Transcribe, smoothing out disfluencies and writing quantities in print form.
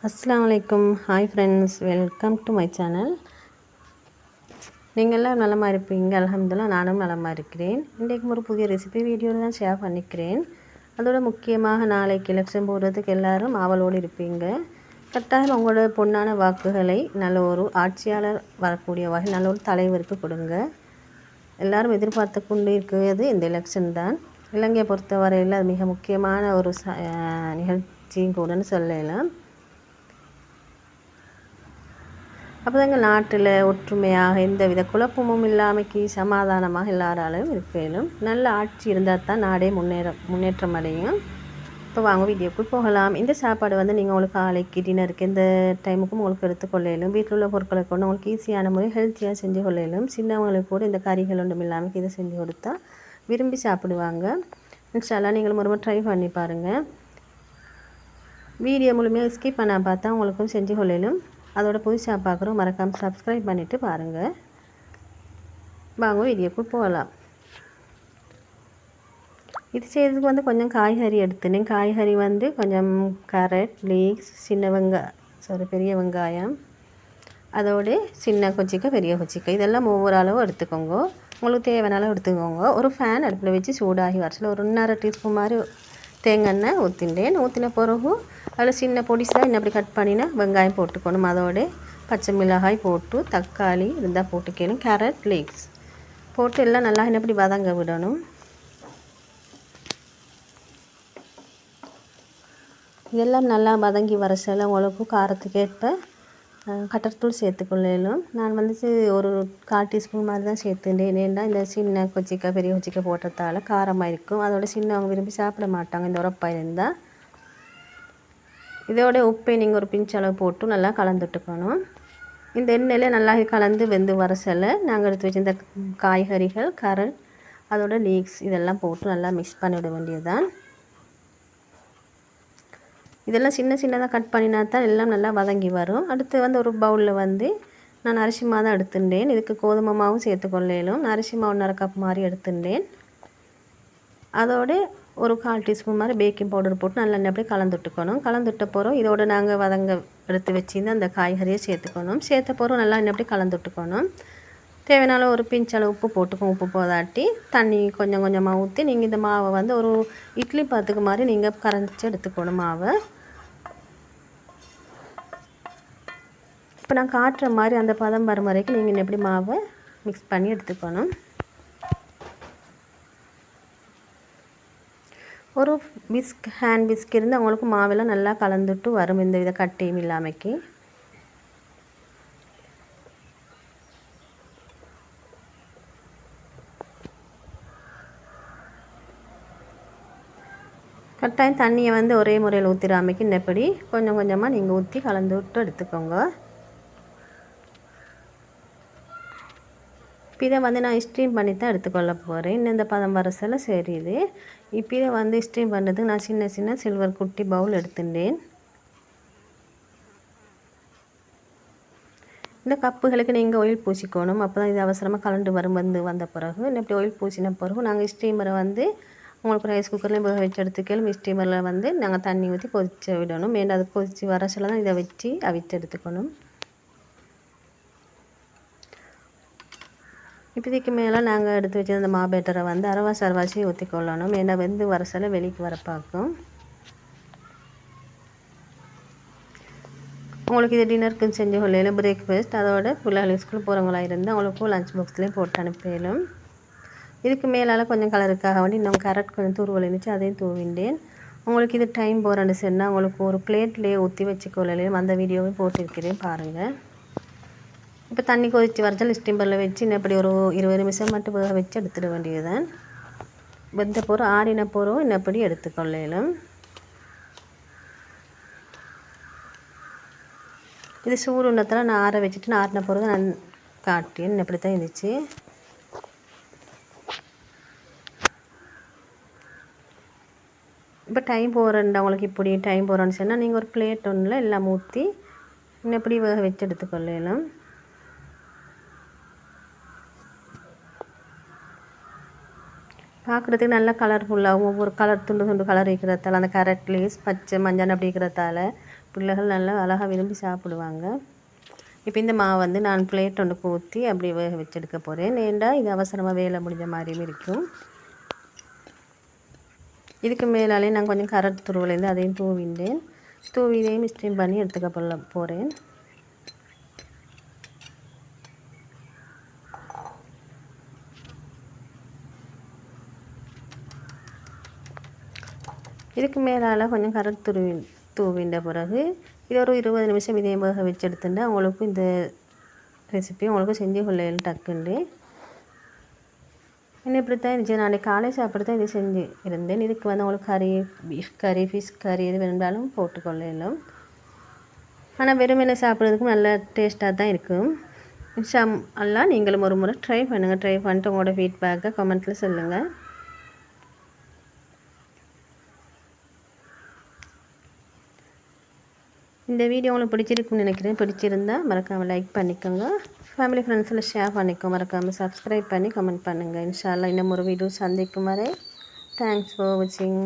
அஸ்ஸலாமு அலைக்கும். Hi friends, welcome to my channel. நீங்கள் எல்லாம் நலமாக இருப்பீங்க. அல்ஹம்துலில்லாஹ், நானும் நலமாக இருக்கிறேன். இன்றைக்கும் ஒரு புதிய ரெசிபி வீடியோவில் தான் ஷேர் பண்ணிக்கிறேன். அதோட முக்கியமாக நாளைக்கு எலெக்ஷன் போடுறதுக்கு எல்லாரும் ஆவலோடு இருப்பீங்க. கட்டாயம் உங்களோட பொன்னான வாக்குகளை நல்ல ஒரு ஆட்சியாளர் வரக்கூடிய வகையில் நல்ல ஒரு தலைவருக்கு கொடுங்க. எல்லாரும் எதிர்பார்த்து கொண்டு இருக்கிறது இந்த எலெக்ஷன் தான். இலங்கையை பொறுத்தவரையில் அது மிக முக்கியமான ஒரு நிகழ்ச்சியும் கூடன்னு சொல்லலாம். அப்போ தாங்க நாட்டில் ஒற்றுமையாக எந்தவித குழப்பமும் இல்லாமைக்கு சமாதானமாக எல்லாராலும் இருக்கலும். நல்ல ஆட்சி இருந்தால் தான் நாடே முன்னேற்றம் அடையும். இப்போ வாங்க வீடியோக்குள் போகலாம். இந்த சாப்பாடு நீங்கள் உங்களுக்கு காலைக்கு டின்னருக்கு இந்த டைமுக்கும் உங்களுக்கு எடுத்துக்கொள்ளையிலும். வீட்டில் உள்ள பொருட்களை கொண்டு உங்களுக்கு ஈஸியான முறை ஹெல்த்தியாக செஞ்சு கொள்ளையிலும். சின்னவங்களுக்கு கூட இந்த கறிகள் ஒன்றும் இல்லாமல் இதை செஞ்சு கொடுத்தா விரும்பி சாப்பிடுவாங்க. இன்ஷால்லா நீங்களும் ஒரு ட்ரை பண்ணி பாருங்கள். வீடியோ முழுமையாக ஸ்கிப் பண்ணால் பார்த்தா உங்களுக்கும் செஞ்சு கொள்ளையிலும். அதோட புதுசாக பார்க்குறோம், மறக்காமல் சப்ஸ்கிரைப் பண்ணிவிட்டு பாருங்கள். வாங்க வீடியோக்குள் போகலாம். இது செய்கிறதுக்கு கொஞ்சம் காய்கறி எடுத்துனேன். காய்கறி கொஞ்சம் கேரட், லீக்ஸ், பெரிய வெங்காயம், அதோடு சின்ன கொச்சிக்காய், பெரிய கொச்சிக்காய், இதெல்லாம் ஒவ்வொரு அளவு எடுத்துக்கோங்க. உங்களுக்கு தேவையான அளவு எடுத்துக்கோங்க. ஒரு ஃபேன் அடுப்பில் வச்சு சூடாகி வரச்சில் ஒரு 1.5 டீஸ்பூன் மாதிரி தேங்காய் எண்ணெய் ஊற்றிண்டேன். ஊற்றின பிறகு அதில் சின்ன பொடிசாக இன்னும் அப்படி கட் பண்ணினா வெங்காயம் போட்டுக்கணும். அதோட பச்சை மிளகாய் போட்டு, தக்காளி இருந்தால் போட்டுக்கணும், கேரட், லீக்ஸ் போட்டு எல்லாம் நல்லா இன்னப்படி வதங்க விடணும். இதெல்லாம் நல்லா வதங்கி வர சில உங்களுக்கு காரத்துக்கு ஏற்ப கட்டர்த்தூள் சேர்த்துக்கொள்ளலும். நான் ஒரு 1/4 டீஸ்பூன் மாதிரி தான் சேர்த்துட்டேன். ஏன்னா இந்த சின்ன கொச்சிக்காய், பெரிய கொச்சிக்காய் போட்டதால் காரமாக இருக்கும். அதோட சின்னவங்க விரும்பி சாப்பிட மாட்டாங்க இந்த உரப்பாக இருந்தால். இதோட உப்பை நீங்கள் ஒரு பிஞ்ச் அளவு போட்டு நல்லா கலந்துட்டுக்கணும். இந்த எண்ணெயில் நல்லா கலந்து வெந்து வர சில நாங்கள் எடுத்து வச்சு இந்த காய்கறிகள், கரட், அதோட லீக்ஸ் இதெல்லாம் போட்டு நல்லா மிக்ஸ் பண்ணிவிட வேண்டியது தான். இதெல்லாம் சின்ன சின்னதாக கட் பண்ணினா தான் எல்லாம் நல்லா வதங்கி வரும். அடுத்து ஒரு பவுலில் நான் அரிசி மாவு தான் எடுத்துட்டேன். இதுக்கு கோதுமை மாவும் சேர்த்துக்கொள்ளலும். அரிசி மாவு 1/2 கப் மாதிரி எடுத்துட்டேன். அதோடு ஒரு 1/4 டீஸ்பூன் மாதிரி பேக்கிங் பவுடர் போட்டு நல்லா அப்படியே கலந்துட்டுக்கணும். கலந்துட்ட போகிறோம் இதோடு நாங்கள் வதங்க எடுத்து வச்சுருந்து அந்த காய்கறியை சேர்த்துக்கணும். சேர்த்த போகிறோம் நல்லா அப்படியே கலந்துட்டுக்கணும். தேவையான ஒரு பிஞ்ச் அளவு உப்பு போட்டுக்கோங்க. உப்பு போதாட்டி தண்ணி கொஞ்சம் கொஞ்சமாக ஊற்றி நீங்கள் இந்த மாவை ஒரு இட்லி பாத்துக்கு மாதிரி நீங்கள் கரைச்சி எடுத்துக்கணும் மாவை. இப்போ நான் காட்டுற மாதிரி அந்த பதம் வரும் வரைக்கும் நீங்கள் எப்படி மாவை மிக்ஸ் பண்ணி எடுத்துக்கணும். ஒரு ஹேண்ட் விஸ்க் இருந்து அவங்களுக்கு மாவெல்லாம் நல்லா கலந்துட்டு வரும். இந்த வித கட்டியும் இல்லாமைக்கு கட்டாயம் தண்ணியை ஒரே முறையில் ஊற்றிடாமைக்கு இன்னப்படி கொஞ்சம் கொஞ்சமாக நீங்கள் ஊற்றி கலந்து விட்டு எடுத்துக்கோங்க. இப்போ இதை நான் ஸ்ட்ரீம் பண்ணி தான் எடுத்துக்கொள்ள போகிறேன். இன்னும் இந்த பதம் வரசில் சரியுது. இப்போ இதை ஸ்ட்ரீம் பண்ணுறதுக்கு நான் சின்ன சின்ன சில்வர் குட்டி பவுல் எடுத்துட்டேன். இந்த கப்புகளுக்கு நீங்கள் ஆயில் பூசிக்கணும். அப்போ தான் இது அவசரமாக கலண்டு வந்த பிறகு இப்படி ஆயில் பூசின பிறகு நாங்கள் ஸ்டீமரை உங்களுக்கு ரைஸ் குக்கர்லேயும் வேக வச்சு எடுத்துக்கலாம். ஸ்டீமரில் நாங்கள் தண்ணி ஊற்றி கொதிச்சு விடணும். மேலே அது கொதித்து வரசில் தான் இதை வச்சு அவிச்சு எடுத்துக்கணும். இப்போதைக்கு மேலே நாங்கள் எடுத்து வச்சு அந்த மாபேட்டரை அரவாசி ஊற்றிக்கொள்ளணும். ஏன்னா வெந்து வரசில் வெளிக்கு வர பார்க்கும். உங்களுக்கு இது டின்னருக்கு செஞ்சு கொள்ளையிலும், பிரேக்ஃபாஸ்ட், அதோட பிள்ளைகள் ஸ்கூல் போகிறவங்களாக இருந்தால் அவங்களுக்கும் லஞ்ச் பாக்ஸ்லேயும் போட்டு அனுப்பிடும். இதுக்கு மேலால் கொஞ்சம் கலருக்காக இன்னும் கேரட் கொஞ்சம் தூர்வல் இருந்துச்சு, அதையும் தூவிண்டேன். உங்களுக்கு இது டைம் போகிறேன்னு சொன்னால் உங்களுக்கு ஒரு பிளேட்லேயே ஊற்றி வச்சுக்கொள்ளையிலும் அந்த வீடியோவையும் போட்டிருக்கிறேன் பாருங்கள். இப்போ தண்ணி கொதித்து வரச்சால் ஸ்டீமரில் வச்சு இப்படி ஒரு 20 நிமிஷம் மட்டும் வேக வச்சு எடுத்துட வேண்டியது தான். வெந்த போகிறோம் ஆறின போகிறோம் இன்னப்படி எடுத்துக்கொள்ளலும். இது சூடு உண்ணத்தில் நான் ஆற வச்சுட்டு ஆறின போகிறது நான் காட்டேன். இப்படி தான் இருந்துச்சு. இப்போ டைம் போகிறேன்டா உங்களுக்கு இப்படி டைம் போகிறோன்னு சொன்னால் நீங்கள் ஒரு பிளேட் ஒன்றில் எல்லாம் ஊற்றி இன்னப்படி வேக வச்சு எடுத்துக்கொள்ளலாம். பார்க்குறதுக்கு நல்லா கலர்ஃபுல்லாகவும் ஒவ்வொரு கலர் துண்டு கலர் இருக்கிறதால அந்த கேரட் லீவ்ஸ் பச்சை மஞ்சள் அப்படி இருக்கிறதால பிள்ளைகள் நல்லா அழகாக விரும்பி சாப்பிடுவாங்க. இப்போ இந்த மாவு வந்து நான் பிளேட் ஒன்று ஊற்றி அப்படியே வேக வச்செடுக்க போகிறேன். ஏண்டா இது அவசரமாக வேலை முடிஞ்ச மாதிரியும் இருக்கும். இதுக்கு மேலாலே நான் கொஞ்சம் கரட் துருவிலேருந்து அதையும் தூவிண்டேன். தூவி இதையும் ஸ்டீம் பண்ணி எடுத்துக்க போகிறேன். இதுக்கு மேலால் கொஞ்சம் கரட் தூவிண்ட பிறகு இது ஒரு 20 நிமிஷம் இதே வேக வச்சு எடுத்துட்டா உங்களுக்கு இந்த ரெசிபி உங்களுக்கு செஞ்சு கொள்ளையில் டக்குண்டு. இன்னும் இப்படி தான் இருந்துச்சு. நான் காலை சாப்பிட்டு தான் இது செஞ்சு இருந்தேன். இதுக்கு வந்து உங்களுக்கு கறி, பீஃப் கறி, ஃபிஷ் கறி எது வேணும்னாலும் போட்டுக்கொள்ளலாம். ஆனால் வெறுமனே சாப்பிட்றதுக்கும் நல்ல டேஸ்ட்டாக தான் இருக்கும். இன்ஷா அல்லாஹ் நீங்களும் ஒரு முறை ட்ரை பண்ணுங்கள். ட்ரை பண்ணிட்டு உங்களோட ஃபீட்பேக்கை கமெண்ட்டில் சொல்லுங்கள். இந்த வீடியோ உங்களுக்கு பிடிச்சிருக்குன்னு நினைக்கிறேன். பிடிச்சிருந்தா மறக்காமல் லைக் பண்ணிக்கோங்க. ஃபேமிலி ஃப்ரெண்ட்ஸில் ஷேர் பண்ணிக்கோங்க. மறக்காமல் சப்ஸ்கிரைப் பண்ணி கமெண்ட் பண்ணுங்கள். இன்ஷா அல்லாஹ் இன்னும் ஒரு வீடியோ சந்திக்கும் வரை தேங்க்ஸ் ஃபார் வாட்சிங்.